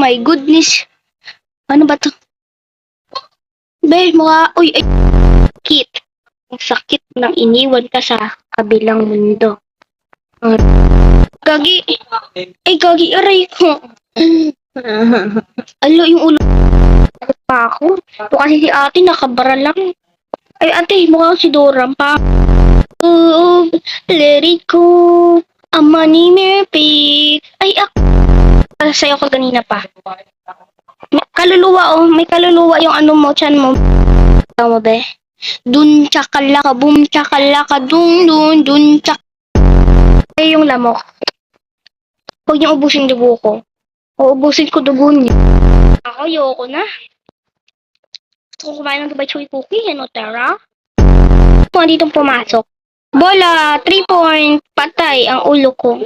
my goodness. Ano ba to? Be, uy, ay, sakit. Ang sakit ng iniwan ka sa kabilang mundo. Gagi. Ay, gagi, aray ko. Alo, yung ulo pa ako. Ito kasi si ate, nakabara lang. Ay, ate, mukha si Dora pa. Let it go. Money Murphy. Ay, ako. Sayo ko kanina pa. May kaluluwa, oh. May kaluluwa yung ano mo, chan mo. Tama ba? Dun chakalaka, boom chakalaka, dun chak. Ay, yung lamok. Huwag niyong ubusin dugo ko. Uubusin ko dugo niyo. Ako, yoko na. Gusto ko kumain ng Dubai Chewy Cookie. Ano, Tara? Kung ditong pumasok. Bola, 3 point. Patay ang ulo ko.